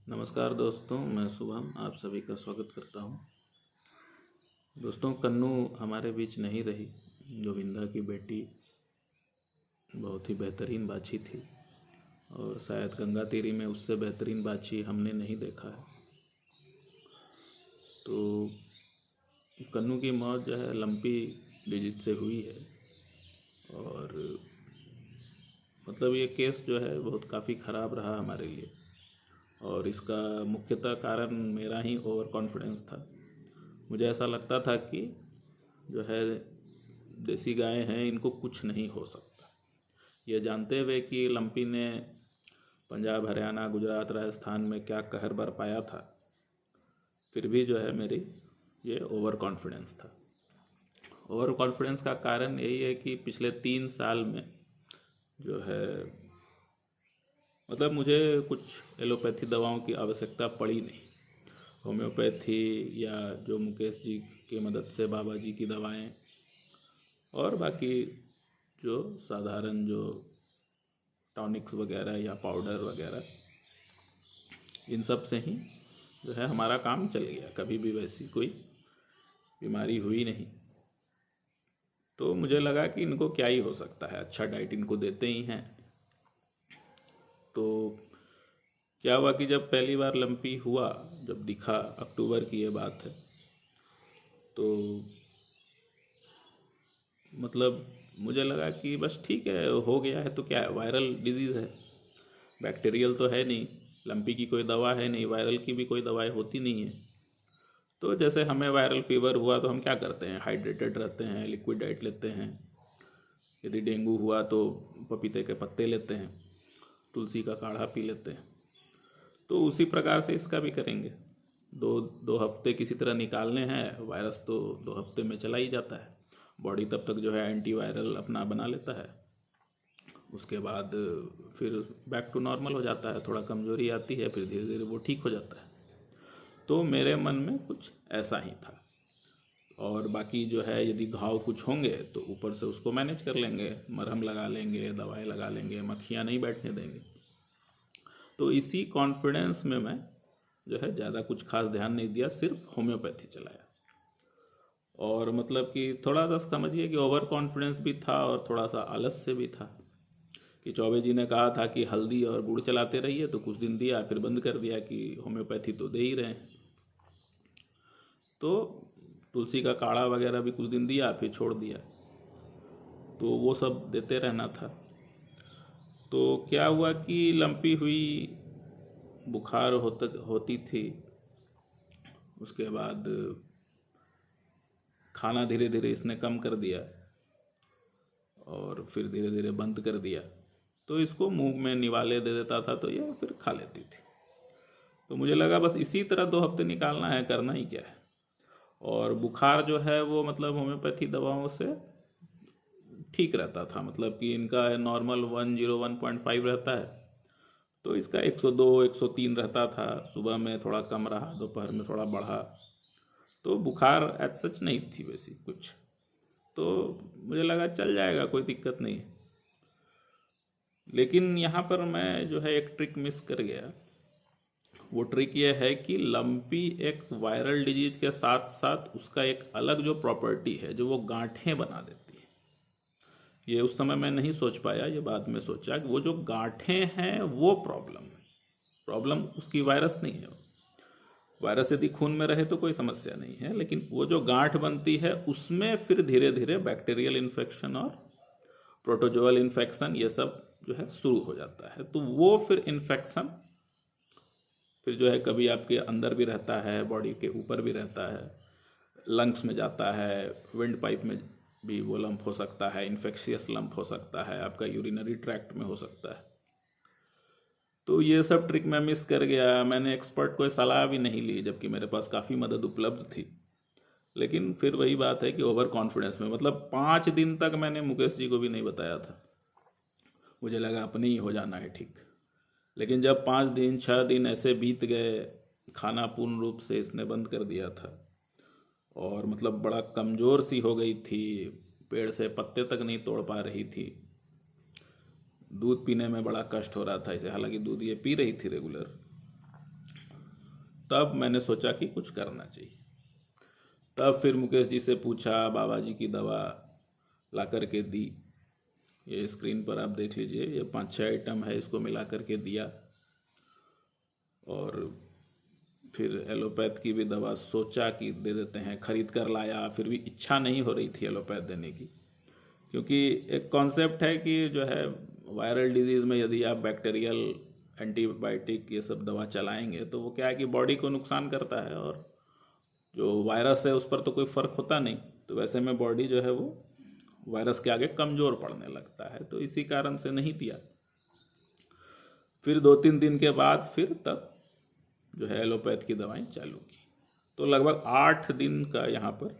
नमस्कार दोस्तों, मैं शुभम आप सभी का स्वागत करता हूं। दोस्तों, कन्नू हमारे बीच नहीं रही। गोविंदा की बेटी बहुत ही बेहतरीन बाछी थी और शायद गंगा तीरी में उससे बेहतरीन बाछी हमने नहीं देखा है। तो कन्नू की मौत जो है लंपी डिजीज से हुई है और मतलब ये केस जो है बहुत काफ़ी ख़राब रहा हमारे लिए और इसका मुख्यतः कारण मेरा ही ओवर कॉन्फिडेंस था। मुझे ऐसा लगता था कि जो है देसी गाय हैं, इनको कुछ नहीं हो सकता। ये जानते हुए कि लंपी ने पंजाब, हरियाणा, गुजरात, राजस्थान में क्या कहर बरपाया था, फिर भी जो है मेरी ये ओवर कॉन्फिडेंस था। ओवर कॉन्फिडेंस का कारण यही है कि पिछले 3 साल में जो है मतलब मुझे कुछ एलोपैथी दवाओं की आवश्यकता पड़ी नहीं। होम्योपैथी या जो मुकेश जी की मदद से बाबा जी की दवाएं और बाकी जो साधारण जो टॉनिक्स वगैरह या पाउडर वगैरह, इन सब से ही जो है हमारा काम चल गया। कभी भी वैसी कोई बीमारी हुई नहीं। तो मुझे लगा कि इनको क्या ही हो सकता है, अच्छा डाइट इनको देते ही हैं। तो क्या हुआ कि जब पहली बार लंपी हुआ, जब दिखा, अक्टूबर की ये बात है, तो मतलब मुझे लगा कि बस ठीक है, हो गया है तो क्या है, वायरल डिजीज़ है, बैक्टीरियल तो है नहीं, लंपी की कोई दवा है नहीं, वायरल की भी कोई दवाई होती नहीं है। तो जैसे हमें वायरल फीवर हुआ तो हम क्या करते हैं, हाइड्रेटेड रहते हैं, लिक्विड डाइट लेते हैं। यदि डेंगू हुआ तो पपीते के पत्ते लेते हैं, तुलसी का काढ़ा पी लेते हैं। तो उसी प्रकार से इसका भी करेंगे। दो दो हफ्ते किसी तरह निकालने हैं। वायरस तो 2 हफ्ते में चला ही जाता है। बॉडी तब तक जो है एंटीवायरल अपना बना लेता है। उसके बाद फिर बैक टू नॉर्मल हो जाता है, थोड़ा कमजोरी आती है, फिर धीरे धीरे वो ठीक हो जाता है। तो मेरे मन में कुछ ऐसा ही था। और बाकी जो है यदि घाव कुछ होंगे तो ऊपर से उसको मैनेज कर लेंगे, मरहम लगा लेंगे, दवाएं लगा लेंगे, मक्खियाँ नहीं बैठने देंगे। तो इसी कॉन्फिडेंस में मैं जो है ज़्यादा कुछ खास ध्यान नहीं दिया, सिर्फ होम्योपैथी चलाया। और मतलब कि थोड़ा सा समझिए कि ओवर कॉन्फिडेंस भी था और थोड़ा सा आलस्य भी था कि चौबे जी ने कहा था कि हल्दी और गुड़ चलाते रहिए, तो कुछ दिन दिया, फिर बंद कर दिया कि होम्योपैथी तो दे ही रहे हैं। तो तुलसी का काढ़ा वगैरह भी कुछ दिन दिया, फिर छोड़ दिया। तो वो सब देते रहना था। तो क्या हुआ कि लंपी हुई, बुखार होती थी। उसके बाद खाना धीरे धीरे इसने कम कर दिया और फिर धीरे धीरे बंद कर दिया। तो इसको मुंह में निवाले दे देता था तो ये फिर खा लेती थी। तो मुझे लगा बस इसी तरह 2 हफ्ते निकालना है, करना ही क्या है। और बुखार जो है वो मतलब होम्योपैथी दवाओं से ठीक रहता था। मतलब कि इनका नॉर्मल 101.5 रहता है, तो इसका 102 103 रहता था। सुबह में थोड़ा कम रहा, दोपहर में थोड़ा बढ़ा। तो बुखार एज सच नहीं थी वैसी कुछ। तो मुझे लगा चल जाएगा, कोई दिक्कत नहीं। लेकिन यहाँ पर मैं जो है एक ट्रिक मिस कर गया। वो ट्रिक ये है कि लंपी एक वायरल डिजीज के साथ साथ उसका एक अलग जो प्रॉपर्टी है, जो वो गांठें बना देती है। ये उस समय मैं नहीं सोच पाया, ये बाद में सोचा कि वो जो गांठें हैं वो प्रॉब्लम उसकी वायरस नहीं है। वायरस यदि खून में रहे तो कोई समस्या नहीं है, लेकिन वो जो गांठ बनती है उसमें फिर धीरे धीरे बैक्टीरियल इन्फेक्शन और प्रोटोजोअल इन्फेक्शन ये सब जो है शुरू हो जाता है। तो वो फिर इन्फेक्शन फिर जो है कभी आपके अंदर भी रहता है, बॉडी के ऊपर भी रहता है, लंग्स में जाता है, विंड पाइप में भी वो लंप हो सकता है, इन्फेक्शियस लंप हो सकता है, आपका यूरिनरी ट्रैक्ट में हो सकता है। तो ये सब ट्रिक मैं मिस कर गया। मैंने एक्सपर्ट कोई सलाह भी नहीं ली, जबकि मेरे पास काफ़ी मदद उपलब्ध थी। लेकिन फिर वही बात है कि ओवर कॉन्फिडेंस में मतलब 5 दिन तक मैंने मुकेश जी को भी नहीं बताया था। मुझे लगा अपने ही हो जाना है ठीक। लेकिन जब 5 दिन 6 दिन ऐसे बीत गए, खाना पूर्ण रूप से इसने बंद कर दिया था और मतलब बड़ा कमज़ोर सी हो गई थी, पेड़ से पत्ते तक नहीं तोड़ पा रही थी, दूध पीने में बड़ा कष्ट हो रहा था इसे, हालांकि दूध ये पी रही थी रेगुलर। तब मैंने सोचा कि कुछ करना चाहिए। तब फिर मुकेश जी से पूछा, बाबा जी की दवा ला कर के दी। ये स्क्रीन पर आप देख लीजिए, ये 5-6 आइटम है, इसको मिला करके दिया। और फिर एलोपैथ की भी दवा सोचा कि दे देते हैं, खरीद कर लाया, फिर भी इच्छा नहीं हो रही थी एलोपैथ देने की। क्योंकि एक कॉन्सेप्ट है कि जो है वायरल डिजीज़ में यदि आप बैक्टीरियल एंटीबायोटिक ये सब दवा चलाएंगे तो वो क्या है कि बॉडी को नुकसान करता है, और जो वायरस है उस पर तो कोई फ़र्क होता नहीं। तो वैसे में बॉडी जो है वो वायरस के आगे कमज़ोर पड़ने लगता है, तो इसी कारण से नहीं दिया। फिर 2-3 दिन के बाद फिर तब जो है एलोपैथ की दवाएं चालू की। तो लगभग 8 दिन का यहाँ पर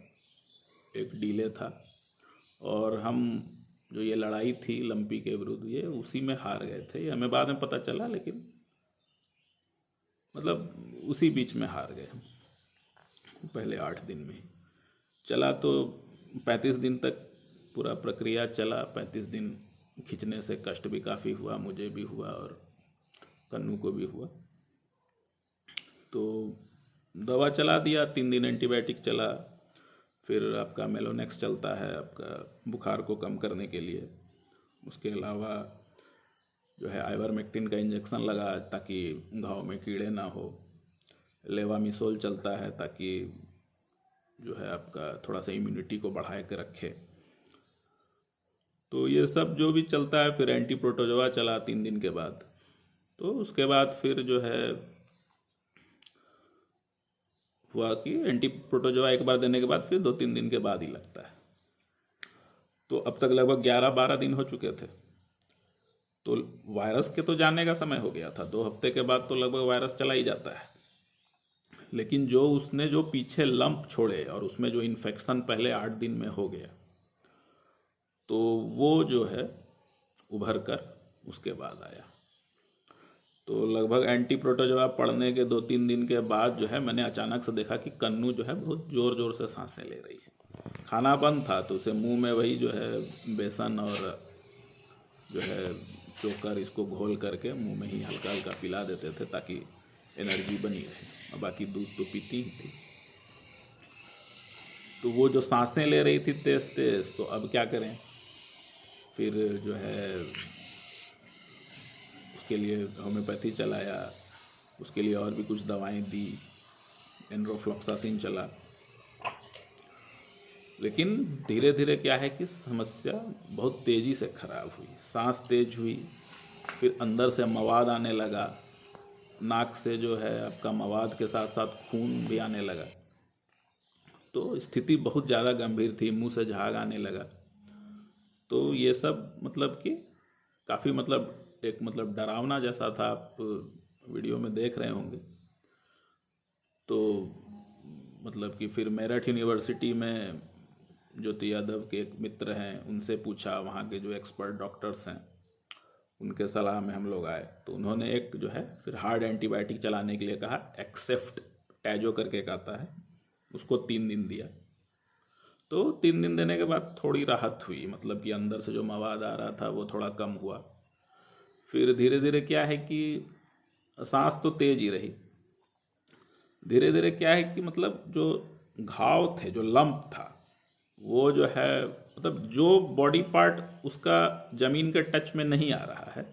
एक डिले था, और हम जो ये लड़ाई थी लंपी के विरुद्ध, ये उसी में हार गए थे। ये हमें बाद में पता चला, लेकिन मतलब उसी बीच में हार गए हम। पहले 8 दिन में ही चला, तो 35 दिन तक पूरा प्रक्रिया चला। 35 दिन खींचने से कष्ट भी काफ़ी हुआ, मुझे भी हुआ और कन्नू को भी हुआ। तो दवा चला दिया, 3 दिन एंटीबायोटिक चला, फिर आपका मेलोनेक्स चलता है आपका बुखार को कम करने के लिए। उसके अलावा जो है आइवरमेक्टिन का इंजेक्शन लगा ताकि घाव में कीड़े ना हो। लेवामिसोल चलता है ताकि जो है आपका थोड़ा सा इम्यूनिटी को बढ़ा के रखे। तो ये सब जो भी चलता है, फिर एंटी प्रोटोजोआ चला 3 दिन के बाद। तो उसके बाद फिर जो है हुआ कि एंटी प्रोटोजोआ एक बार देने के बाद फिर 2-3 दिन के बाद ही लगता है। तो अब तक लगभग 11-12 दिन हो चुके थे। तो वायरस के तो जाने का समय हो गया था, 2 हफ्ते के बाद तो लगभग वायरस चला ही जाता है। लेकिन जो उसने जो पीछे लंप छोड़े और उसमें जो इन्फेक्शन पहले 8 दिन में हो गया, तो वो जो है उभर कर उसके बाद आया। तो लगभग एंटी प्रोटोजोआ पड़ने के 2-3 दिन के बाद जो है मैंने अचानक से देखा कि कन्नू जो है बहुत ज़ोर ज़ोर से सांसें ले रही है। खाना बंद था तो उसे मुंह में वही जो है बेसन और जो है चोकर इसको घोल करके मुंह में ही हल्का हल्का पिला देते थे ताकि एनर्जी बनी रहे, और बाकी दूध तो पीती ही थी। तो वो जो सांसें ले रही थी तेज़ तेज़, तो अब क्या करें। फिर जो है उसके लिए होम्योपैथी चलाया, उसके लिए और भी कुछ दवाएं दी, एनरोफ्लॉक्सासिन चला। लेकिन धीरे धीरे क्या है कि समस्या बहुत तेज़ी से खराब हुई। सांस तेज हुई, फिर अंदर से मवाद आने लगा, नाक से जो है आपका मवाद के साथ साथ खून भी आने लगा। तो स्थिति बहुत ज़्यादा गंभीर थी, मुंह से झाग आने लगा। तो ये सब मतलब कि काफ़ी मतलब एक मतलब डरावना जैसा था, आप वीडियो में देख रहे होंगे। तो मतलब कि फिर मेरठ यूनिवर्सिटी में ज्योति यादव के एक मित्र हैं, उनसे पूछा, वहाँ के जो एक्सपर्ट डॉक्टर्स हैं उनके सलाह में हम लोग आए। तो उन्होंने एक जो है फिर हार्ड एंटीबायोटिक चलाने के लिए कहा, एक्सेप्ट टैजो करके एक आता है, उसको 3 दिन दिया। तो 3 दिन देने के बाद थोड़ी राहत हुई, मतलब कि अंदर से जो मवाद आ रहा था वो थोड़ा कम हुआ। फिर धीरे धीरे क्या है कि सांस तो तेज ही रही। धीरे धीरे क्या है कि मतलब जो घाव थे, जो लंप था, वो जो है मतलब जो बॉडी पार्ट उसका ज़मीन के टच में नहीं आ रहा है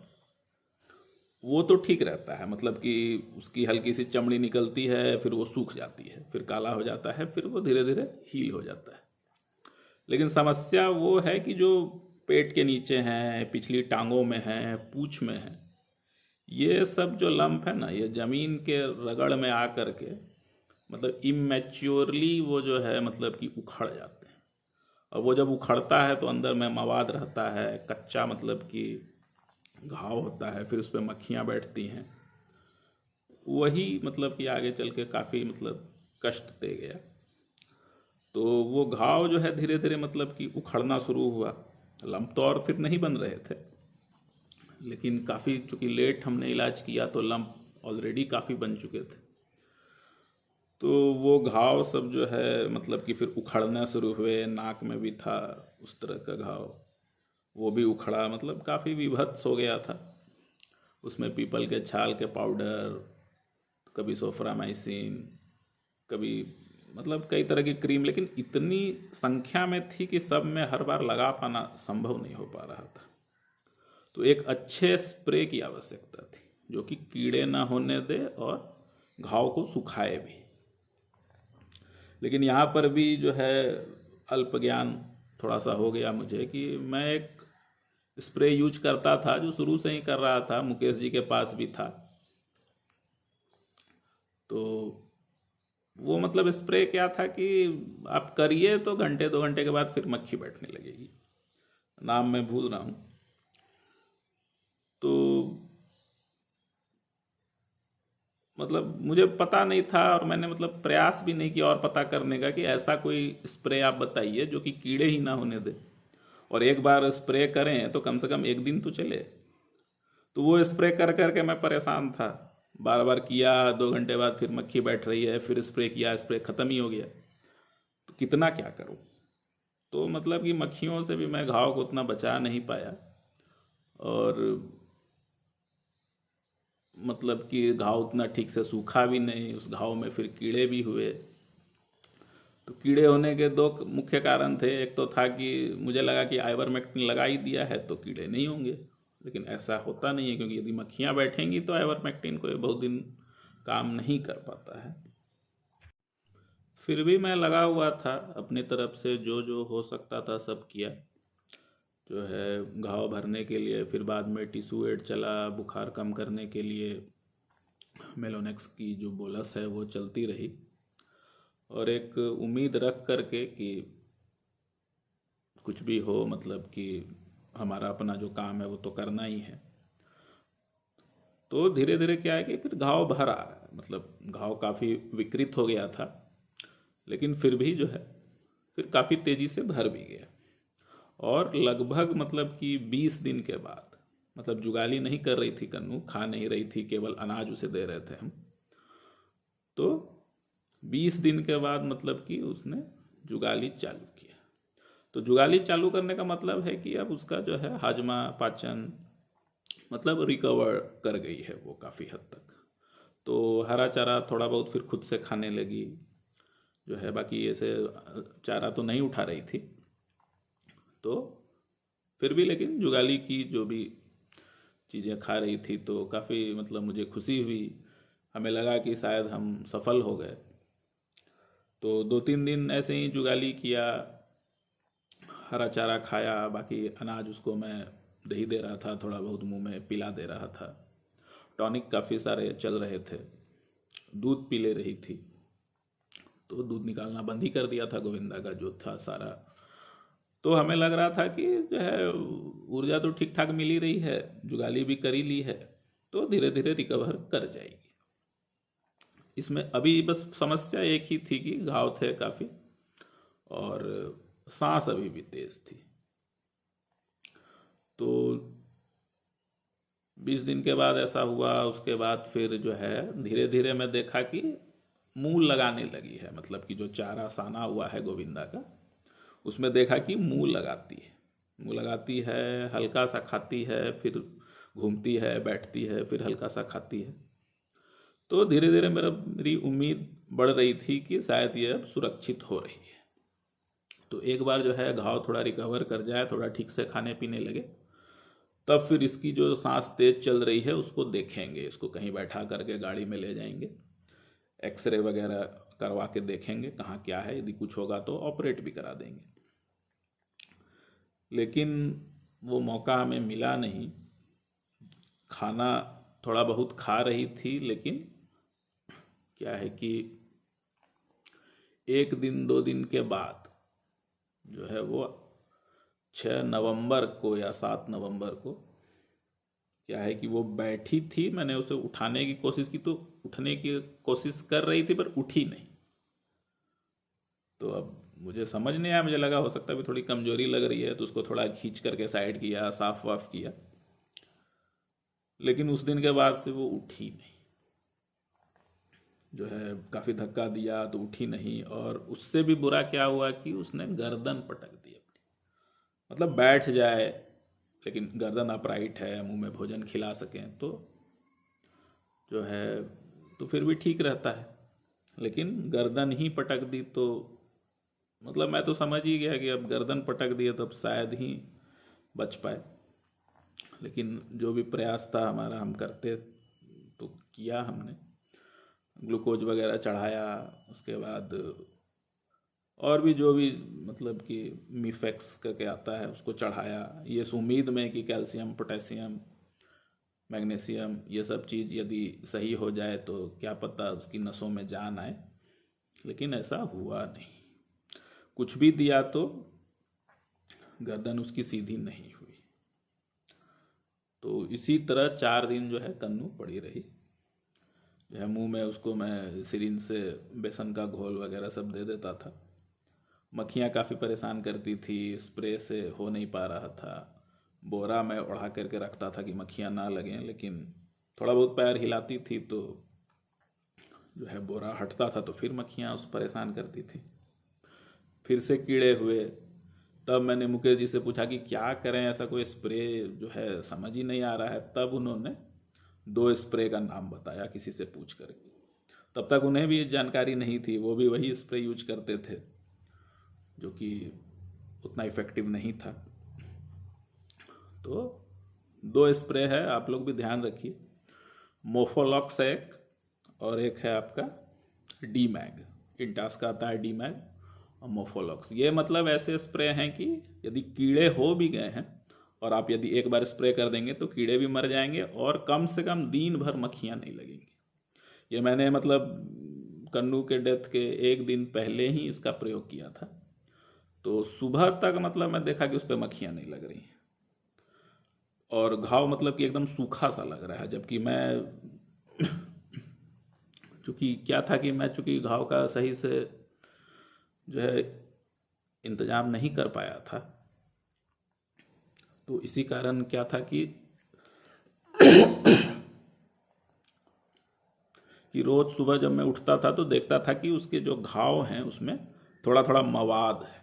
वो तो ठीक रहता है। मतलब कि उसकी हल्की सी चमड़ी निकलती है, फिर वो सूख जाती है, फिर काला हो जाता है, फिर वो धीरे धीरे हील हो जाता है। लेकिन समस्या वो है कि जो पेट के नीचे हैं, पिछली टांगों में हैं, पूँछ में हैं, ये सब जो लंप है ना, ये ज़मीन के रगड़ में आ कर के मतलब इमेच्योरली वो जो है मतलब कि उखड़ जाते हैं। और वो जब उखड़ता है तो अंदर में मवाद रहता है, कच्चा मतलब कि घाव होता है, फिर उस पर मक्खियाँ बैठती हैं। वही मतलब कि आगे चल के काफ़ी मतलब कष्ट दे गया। तो वो घाव जो है धीरे धीरे मतलब कि उखड़ना शुरू हुआ। लंप तो और फिर नहीं बन रहे थे, लेकिन काफ़ी चूँकि लेट हमने इलाज किया तो लंप ऑलरेडी काफ़ी बन चुके थे। तो वो घाव सब जो है मतलब कि फिर उखड़ना शुरू हुए। नाक में भी था उस तरह का घाव, वो भी उखड़ा, मतलब काफ़ी विभत्स हो गया था। उसमें पीपल के छाल के पाउडर कभी सोफ्रामाइसिन, कभी मतलब कई तरह की क्रीम, लेकिन इतनी संख्या में थी कि सब में हर बार लगा पाना संभव नहीं हो पा रहा था। तो एक अच्छे स्प्रे की आवश्यकता थी जो कि कीड़े ना होने दे और घाव को सुखाए भी। लेकिन यहाँ पर भी जो है अल्प ज्ञान थोड़ा सा हो गया मुझे कि मैं एक स्प्रे यूज करता था जो शुरू से ही कर रहा था, मुकेश जी के पास भी था। तो वो मतलब स्प्रे क्या था कि आप करिए तो घंटे 2 घंटे के बाद फिर मक्खी बैठने लगेगी, नाम मैं भूल रहा हूँ। तो मतलब मुझे पता नहीं था और मैंने मतलब प्रयास भी नहीं किया और पता करने का कि ऐसा कोई स्प्रे आप बताइए जो कि कीड़े ही ना होने दे, और एक बार स्प्रे करें तो कम से कम एक दिन तो चले। तो वो स्प्रे कर करके मैं परेशान था, बार बार किया, 2 घंटे बाद फिर मक्खी बैठ रही है, फिर स्प्रे किया, स्प्रे ख़त्म ही हो गया, तो कितना क्या करूं। तो मतलब कि मक्खियों से भी मैं घाव को उतना बचा नहीं पाया, और मतलब कि घाव उतना ठीक से सूखा भी नहीं, उस घाव में फिर कीड़े भी हुए। तो कीड़े होने के दो मुख्य कारण थे, एक तो था कि मुझे लगा कि आइवरमेक्टिन लगा ही दिया है तो कीड़े नहीं होंगे, लेकिन ऐसा होता नहीं है, क्योंकि यदि मक्खियाँ बैठेंगी तो आइवरमेक्टिन कोई बहुत दिन काम नहीं कर पाता है। फिर भी मैं लगा हुआ था अपनी तरफ से, जो जो हो सकता था सब किया, जो है घाव भरने के लिए। फिर बाद में टिश्यू एड चला, बुखार कम करने के लिए मेलोनेक्स की जो बोलस है वो चलती रही, और एक उम्मीद रख करके कि कुछ भी हो, मतलब कि हमारा अपना जो काम है वो तो करना ही है। तो धीरे धीरे क्या है कि फिर घाव भरा, मतलब घाव काफ़ी विकृत हो गया था, लेकिन फिर भी जो है फिर काफ़ी तेज़ी से भर भी गया। और लगभग मतलब कि 20 दिन के बाद, मतलब जुगाली नहीं कर रही थी कन्नू, खा नहीं रही थी, केवल अनाज उसे दे रहे थे हम। तो 20 दिन के बाद मतलब कि उसने जुगाली चालू किया। तो जुगाली चालू करने का मतलब है कि अब उसका जो है हाजमा, पाचन मतलब रिकवर कर गई है वो काफ़ी हद तक। तो हरा चारा थोड़ा बहुत फिर खुद से खाने लगी, जो है बाकी ऐसे चारा तो नहीं उठा रही थी। तो फिर भी लेकिन जुगाली की जो भी चीज़ें खा रही थी, तो काफ़ी मतलब मुझे खुशी हुई, हमें लगा कि शायद हम सफल हो गए। तो 2-3 दिन ऐसे ही जुगाली किया, हरा चारा खाया, बाकी अनाज उसको मैं दे ही दे रहा था, थोड़ा बहुत मुंह में पिला दे रहा था। टॉनिक काफ़ी सारे चल रहे थे, दूध पी ले रही थी, तो दूध निकालना बंद ही कर दिया था गोविंदा का जो था सारा। तो हमें लग रहा था कि जो है ऊर्जा तो ठीक ठाक मिल ही रही है, जुगाली भी कर ही ली है, तो धीरे धीरे रिकवर कर जाएगी। इसमें अभी बस समस्या एक ही थी कि घाव थे काफ़ी, और सांस अभी भी तेज थी। तो 20 दिन के बाद ऐसा हुआ, उसके बाद फिर जो है धीरे धीरे मैं देखा कि मुंह लगाने लगी है, मतलब कि जो चारा साना हुआ है गोविंदा का, उसमें देखा कि मुंह लगाती है, मुंह लगाती है, हल्का सा खाती है, फिर घूमती है, बैठती है, फिर हल्का सा खाती है। तो धीरे धीरे मेरी उम्मीद बढ़ रही थी कि शायद ये अब सुरक्षित हो रही है। तो एक बार जो है घाव थोड़ा रिकवर कर जाए, थोड़ा ठीक से खाने पीने लगे, तब फिर इसकी जो सांस तेज चल रही है उसको देखेंगे, इसको कहीं बैठा करके गाड़ी में ले जाएंगे, एक्सरे वगैरह करवा के देखेंगे कहाँ क्या है, यदि कुछ होगा तो ऑपरेट भी करा देंगे। लेकिन वो मौका हमें मिला नहीं। खाना थोड़ा बहुत खा रही थी, लेकिन क्या है कि 1 दिन 2 दिन के बाद जो है वो 6 नवंबर को या 7 नवंबर को क्या है कि वो बैठी थी, मैंने उसे उठाने की कोशिश की, तो उठने की कोशिश कर रही थी पर उठी नहीं। तो अब मुझे समझ नहीं आया, मुझे लगा हो सकता है भी थोड़ी कमजोरी लग रही है, तो उसको थोड़ा खींच करके साइड किया, साफ वाफ किया, लेकिन उस दिन के बाद से वो उठी नहीं। जो है काफ़ी धक्का दिया तो उठी नहीं, और उससे भी बुरा क्या हुआ कि उसने गर्दन पटक दी अपनी, मतलब बैठ जाए लेकिन गर्दन अपराइट है, मुंह में भोजन खिला सकें, तो जो है तो फिर भी ठीक रहता है, लेकिन गर्दन ही पटक दी तो मतलब मैं तो समझ ही गया कि अब गर्दन पटक दिए तब शायद ही बच पाए। लेकिन जो भी प्रयास था हमारा, हम करते तो किया हमने, ग्लूकोज वगैरह चढ़ाया, उसके बाद और भी जो भी मतलब कि मीफेक्स करके आता है उसको चढ़ाया, ये इस उम्मीद में कि कैल्शियम, पोटेशियम, मैग्नीशियम ये सब चीज़ यदि सही हो जाए तो क्या पता उसकी नसों में जान आए। लेकिन ऐसा हुआ नहीं, कुछ भी दिया तो गर्दन उसकी सीधी नहीं हुई। तो इसी तरह 4 दिन जो है कन्नू पड़ी रही। जो है मुंह में उसको मैं सिरिंज से बेसन का घोल वगैरह सब दे देता था। मक्खियाँ काफ़ी परेशान करती थी, स्प्रे से हो नहीं पा रहा था। बोरा में ओढ़ा करके रखता था कि मक्खियाँ ना लगें, लेकिन थोड़ा बहुत पैर हिलाती थी तो जो है बोरा हटता था तो फिर मक्खियाँ उस परेशान करती थी। फिर से कीड़े हुए, तब मैंने मुकेश जी से पूछा कि क्या करें, ऐसा कोई स्प्रे जो है समझ ही नहीं आ रहा है। तब उन्होंने 2 स्प्रे का नाम बताया किसी से पूछ करके। तब तक उन्हें भी जानकारी नहीं थी, वो भी वही स्प्रे यूज करते थे जो कि उतना इफेक्टिव नहीं था। तो 2 स्प्रे है, आप लोग भी ध्यान रखिए, मोफोलॉक्स एक, और एक है आपका डी मैग। इंटास का आता है डी मैग और मोफोलॉक्स। ये मतलब ऐसे स्प्रे हैं कि यदि कीड़े हो भी गए हैं और आप यदि एक बार स्प्रे कर देंगे तो कीड़े भी मर जाएंगे और कम से कम दिन भर मक्खियाँ नहीं लगेंगी। ये मैंने मतलब कन्नू के डेथ के 1 दिन पहले ही इसका प्रयोग किया था, तो सुबह तक मतलब मैं देखा कि उस पर मक्खियाँ नहीं लग रही हैं और घाव मतलब कि एकदम सूखा सा लग रहा है। जबकि मैं चूँकि क्या था कि मैं चूँकि घाव का सही से जो है इंतजाम नहीं कर पाया था, तो इसी कारण क्या था कि रोज़ सुबह जब मैं उठता था तो देखता था कि उसके जो घाव हैं उसमें थोड़ा थोड़ा मवाद है।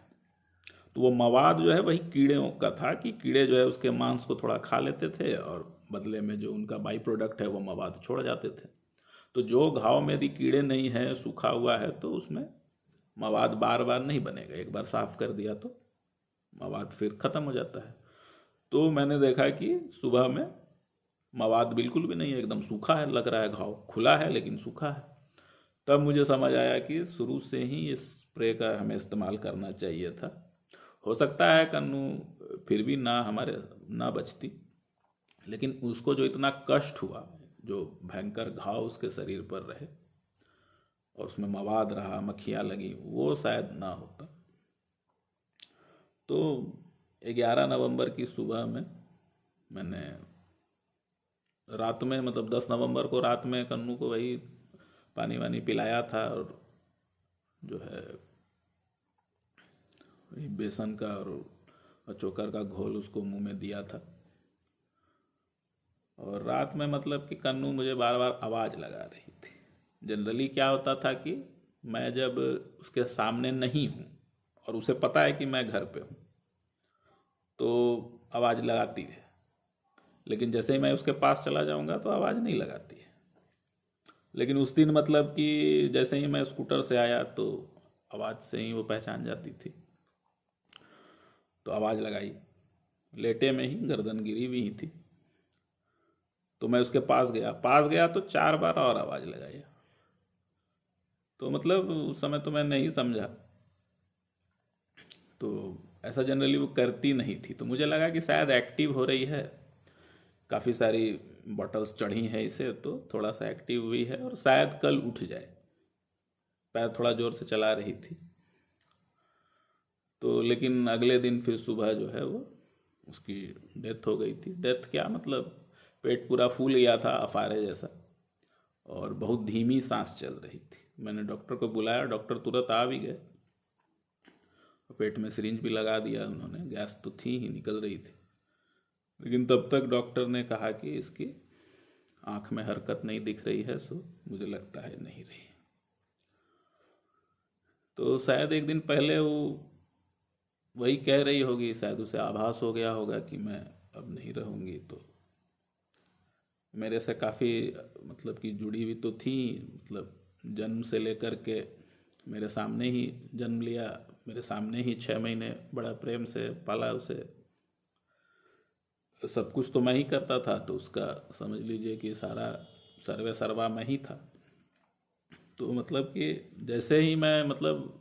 तो वो मवाद जो है वही कीड़ों का था कि कीड़े जो है उसके मांस को थोड़ा खा लेते थे और बदले में जो उनका बाई प्रोडक्ट है वो मवाद छोड़ जाते थे। तो जो घाव में यदि कीड़े नहीं है, सूखा हुआ है, तो उसमें मवाद बार बार नहीं बनेगा। एक बार साफ कर दिया तो मवाद फिर ख़त्म हो जाता है। तो मैंने देखा कि सुबह में मवाद बिल्कुल भी नहीं है, एकदम सूखा है, लग रहा है घाव खुला है लेकिन सूखा है। तब मुझे समझ आया कि शुरू से ही इस स्प्रे का हमें इस्तेमाल करना चाहिए था। हो सकता है कन्नू फिर भी ना बचती, लेकिन उसको जो इतना कष्ट हुआ, जो भयंकर घाव उसके शरीर पर रहे और उसमें मवाद रहा, मक्खियाँ लगी, वो शायद ना होता। तो 11 नवंबर की सुबह में मैंने रात में मतलब 10 नवंबर को रात में कन्नू को वही पानी वानी पिलाया था और जो है वही बेसन का और चोकर का घोल उसको मुंह में दिया था। और रात में मतलब कि कन्नू मुझे बार बार आवाज़ लगा रही थी। जनरली क्या होता था कि मैं जब उसके सामने नहीं हूँ और उसे पता है कि मैं घर पे हूँ तो आवाज़ लगाती है, लेकिन जैसे ही मैं उसके पास चला जाऊँगा तो आवाज़ नहीं लगाती है। लेकिन उस दिन मतलब कि जैसे ही मैं स्कूटर से आया तो आवाज़ से ही वो पहचान जाती थी, तो आवाज़ लगाई। लेटे में ही गर्दन गिरी हुई ही थी, तो मैं उसके पास गया तो 4 बार और आवाज़ लगाई। तो मतलब उस समय तो मैं नहीं समझा, तो ऐसा जनरली वो करती नहीं थी। तो मुझे लगा कि शायद एक्टिव हो रही है, काफ़ी सारी बॉटल्स चढ़ी हैं इसे तो थोड़ा सा एक्टिव हुई है और शायद कल उठ जाए। पैर थोड़ा ज़ोर से चला रही थी। तो लेकिन अगले दिन फिर सुबह जो है वो उसकी डेथ हो गई थी। डेथ क्या मतलब, पेट पूरा फूल गया था अफारे जैसा और बहुत धीमी सांस चल रही थी। मैंने डॉक्टर को बुलाया, डॉक्टर तुरंत आ भी गए। पेट में सिरिंज भी लगा दिया उन्होंने, गैस तो थी ही, निकल रही थी। लेकिन तब तक डॉक्टर ने कहा कि इसकी आँख में हरकत नहीं दिख रही है, सो मुझे लगता है नहीं रही। तो शायद 1 दिन पहले वो वही कह रही होगी, शायद उसे आभास हो गया होगा कि मैं अब नहीं रहूँगी, तो मेरे से काफ़ी मतलब कि जुड़ी हुई तो थी, मतलब जन्म से लेकर के मेरे सामने ही जन्म लिया, मेरे सामने ही 6 महीने बड़ा प्रेम से पाला उसे, सब कुछ तो मैं ही करता था, तो उसका समझ लीजिए कि सारा सर्वे सर्वा मैं ही था। तो मतलब कि जैसे ही मैं मतलब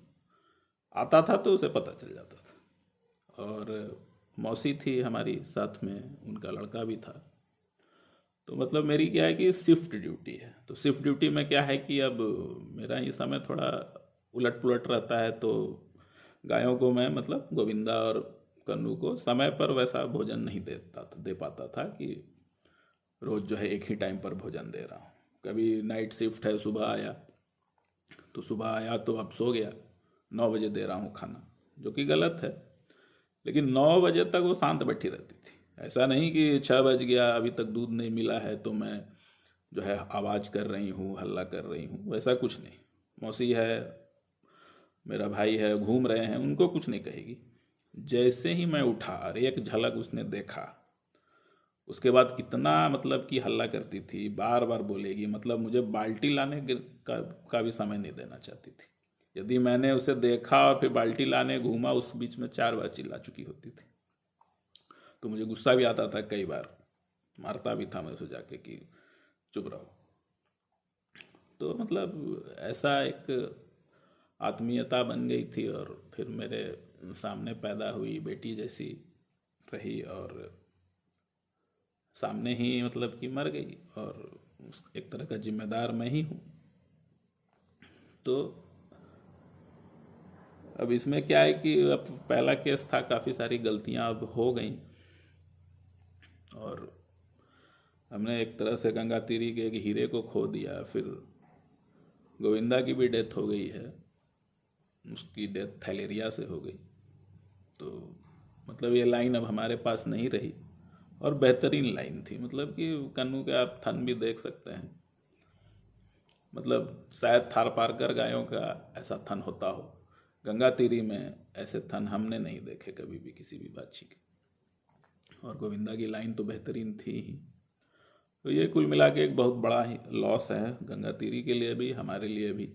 आता था तो उसे पता चल जाता था। और मौसी थी हमारी साथ में, उनका लड़का भी था। तो मतलब मेरी क्या है कि शिफ्ट ड्यूटी है, तो शिफ्ट ड्यूटी में क्या है कि अब मेरा ये समय थोड़ा उलट पुलट रहता है, तो गायों को मैं मतलब गोविंदा और कन्नू को समय पर वैसा भोजन नहीं दे पाता था कि रोज़ जो है एक ही टाइम पर भोजन दे रहा हूँ। कभी नाइट शिफ्ट है, सुबह आया तो सुबह आया तो अब सो गया, 9 बजे दे रहा हूँ खाना, जो कि गलत है। लेकिन 9 बजे तक वो शांत बैठी रहती थी। ऐसा नहीं कि 6 बज गया अभी तक दूध नहीं मिला है तो मैं जो है आवाज़ कर रही हूँ, हल्ला कर रही हूँ, वैसा कुछ नहीं। मौसी है, मेरा भाई है, घूम रहे हैं, उनको कुछ नहीं कहेगी। जैसे ही मैं उठा और एक झलक उसने देखा, उसके बाद इतना मतलब कि हल्ला करती थी, बार बार बोलेगी, मतलब मुझे बाल्टी लाने का भी समय नहीं देना चाहती थी। यदि मैंने उसे देखा और फिर बाल्टी लाने घूमा, उस बीच में 4 बार चिल्ला चुकी होती थी। तो मुझे गुस्सा भी आता था, कई बार मारता भी था मैं उसे जाके कि चुप रहो। तो मतलब ऐसा एक आत्मीयता बन गई थी, और फिर मेरे सामने पैदा हुई, बेटी जैसी रही, और सामने ही मतलब कि मर गई, और एक तरह का जिम्मेदार मैं ही हूँ। तो अब इसमें क्या है कि अब पहला केस था, काफ़ी सारी गलतियाँ अब हो गई, और हमने एक तरह से गंगा तीरी के एक हीरे को खो दिया। फिर गोविंदा की भी डेथ हो गई है, उसकी डेथ थैलेरिया से हो गई। तो मतलब ये लाइन अब हमारे पास नहीं रही, और बेहतरीन लाइन थी। मतलब कि कन्नू के आप थन भी देख सकते हैं, मतलब शायद थार पारकर गायों का ऐसा थन होता हो, गंगा तीरी में ऐसे थन हमने नहीं देखे कभी भी किसी भी बाछी के। और गोविंदा की लाइन तो बेहतरीन थी ही। तो ये कुल मिला के एक बहुत बड़ा ही लॉस है गंगा तीरी के लिए भी, हमारे लिए भी।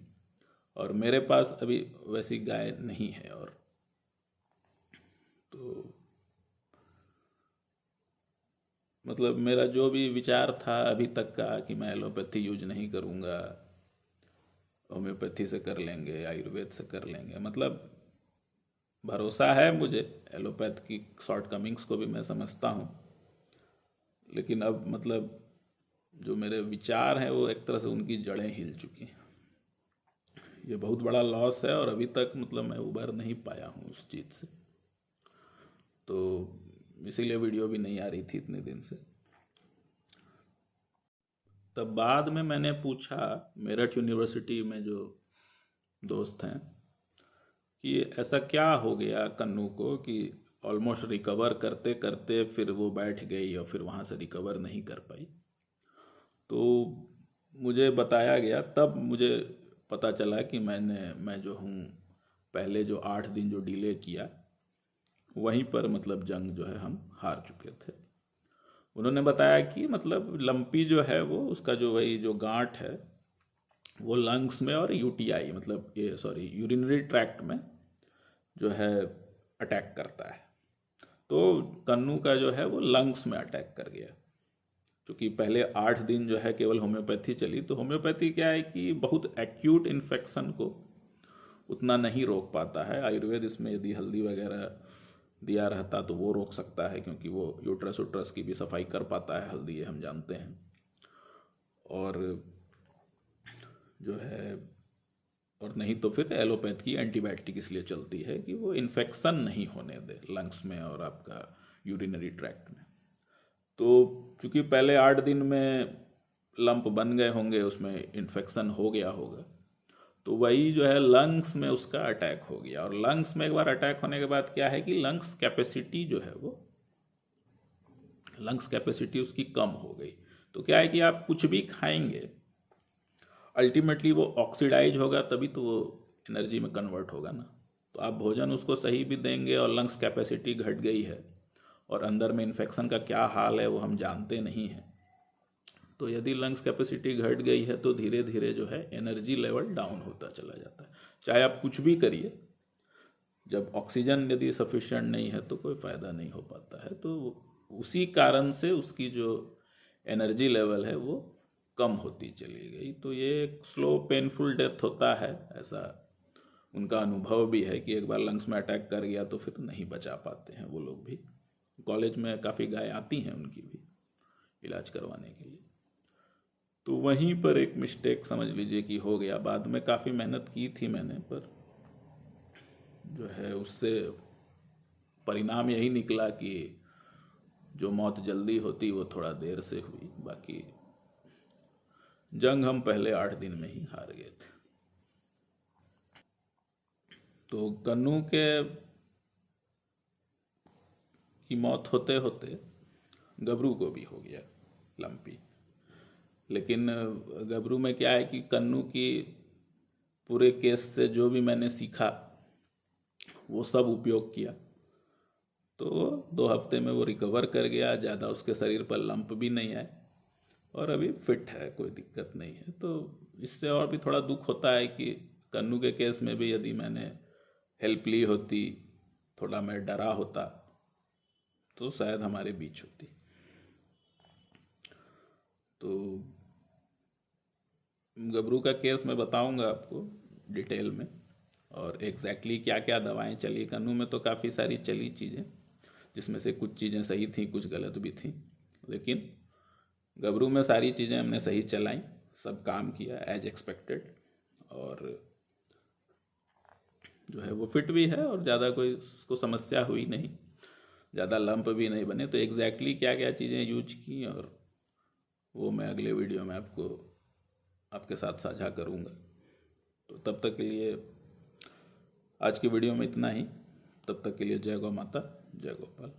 और मेरे पास अभी वैसी गाय नहीं है। और तो मतलब मेरा जो भी विचार था अभी तक का कि मैं एलोपैथी यूज नहीं करूँगा, होम्योपैथी से कर लेंगे, आयुर्वेद से कर लेंगे, मतलब भरोसा है मुझे, एलोपैथ की शॉर्ट कमिंग्स को भी मैं समझता हूँ। लेकिन अब मतलब जो मेरे विचार हैं वो एक तरह से उनकी जड़ें हिल चुकी हैं। ये बहुत बड़ा लॉस है, और अभी तक मतलब मैं उबर नहीं पाया हूँ उस चीज़ से। तो इसीलिए वीडियो भी नहीं आ रही थी इतने दिन से। तब बाद में मैंने पूछा मेरठ यूनिवर्सिटी में जो दोस्त हैं कि ऐसा क्या हो गया कन्नू को कि ऑलमोस्ट रिकवर करते करते फिर वो बैठ गई और फिर वहाँ से रिकवर नहीं कर पाई। तो मुझे बताया गया, तब मुझे पता चला कि मैं जो हूँ पहले जो 8 दिन जो डिले किया, वहीं पर मतलब जंग जो है हम हार चुके थे। उन्होंने बताया कि मतलब लंपी जो है वो उसका जो वही जो गांठ है वो लंग्स में और यूटीआई मतलब ये सॉरी यूरिनरी ट्रैक्ट में जो है अटैक करता है। तो कन्नू का जो है वो लंग्स में अटैक कर गया। क्योंकि पहले 8 दिन जो है केवल होम्योपैथी चली, तो होम्योपैथी क्या है कि बहुत एक्यूट इन्फेक्शन को उतना नहीं रोक पाता है। आयुर्वेद इसमें यदि हल्दी वगैरह दिया रहता तो वो रोक सकता है, क्योंकि वो यूट्रस उट्रस की भी सफाई कर पाता है हल्दी, ये हम जानते हैं। और जो है और नहीं तो फिर एलोपैथ की एंटीबायोटिक इसलिए चलती है कि वो इन्फेक्शन नहीं होने दे लंग्स में और आपका यूरिनरी ट्रैक्ट में। तो चूंकि पहले 8 दिन में लंप बन गए होंगे, उसमें इन्फेक्शन हो गया होगा, तो वही जो है लंग्स में उसका अटैक हो गया। और लंग्स में एक बार अटैक होने के बाद क्या है कि लंग्स कैपेसिटी जो है वो लंग्स कैपेसिटी उसकी कम हो गई। तो क्या है कि आप कुछ भी खाएंगे अल्टीमेटली वो ऑक्सीडाइज होगा, तभी तो वो एनर्जी में कन्वर्ट होगा ना। तो आप भोजन उसको सही भी देंगे और लंग्स कैपेसिटी घट गई है और अंदर में इन्फेक्शन का क्या हाल है वो हम जानते नहीं हैं। तो यदि लंग्स कैपेसिटी घट गई है तो धीरे धीरे जो है एनर्जी लेवल डाउन होता चला जाता है, चाहे आप कुछ भी करिए। जब ऑक्सीजन यदि सफिशिएंट नहीं है तो कोई फ़ायदा नहीं हो पाता है। तो उसी कारण से उसकी जो एनर्जी लेवल है वो कम होती चली गई। तो ये एक स्लो पेनफुल डेथ होता है, ऐसा उनका अनुभव भी है कि एक बार लंग्स में अटैक कर गया तो फिर नहीं बचा पाते हैं वो लोग भी। कॉलेज में काफ़ी गाय आती हैं उनकी भी इलाज करवाने के लिए। तो वहीं पर एक मिस्टेक समझ लीजिए कि हो गया। बाद में काफ़ी मेहनत की थी मैंने, पर जो है उससे परिणाम यही निकला कि जो मौत जल्दी होती वो थोड़ा देर से हुई। बाकी जंग हम पहले 8 दिन में ही हार गए थे। तो कन्नू के की मौत होते होते गबरू को भी हो गया लंपी। लेकिन गबरू में क्या है कि कन्नू की पूरे केस से जो भी मैंने सीखा वो सब उपयोग किया। तो 2 हफ्ते में वो रिकवर कर गया, ज़्यादा उसके शरीर पर लंप भी नहीं आए और अभी फिट है, कोई दिक्कत नहीं है। तो इससे और भी थोड़ा दुख होता है कि कन्नू के केस में भी यदि मैंने हेल्प ली होती, थोड़ा मैं डरा होता तो शायद हमारे बीच होती। तो गबरू का केस मैं बताऊंगा आपको डिटेल में, और एग्जैक्टली क्या क्या दवाएं चली। कन्नू में तो काफ़ी सारी चली चीज़ें, जिसमें से कुछ चीज़ें सही थी, कुछ गलत भी थी, लेकिन गबरू में सारी चीज़ें हमने सही चलाई, सब काम किया एज एक्सपेक्टेड, और जो है वो फिट भी है और ज़्यादा कोई उसको समस्या हुई नहीं, ज़्यादा लंप भी नहीं बने। तो एग्जैक्टली क्या क्या चीज़ें यूज की और वो मैं अगले वीडियो में आपके साथ साझा करूँगा। तो तब तक के लिए आज की वीडियो में इतना ही। तब तक के लिए जय गौ माता, जय गोपाल।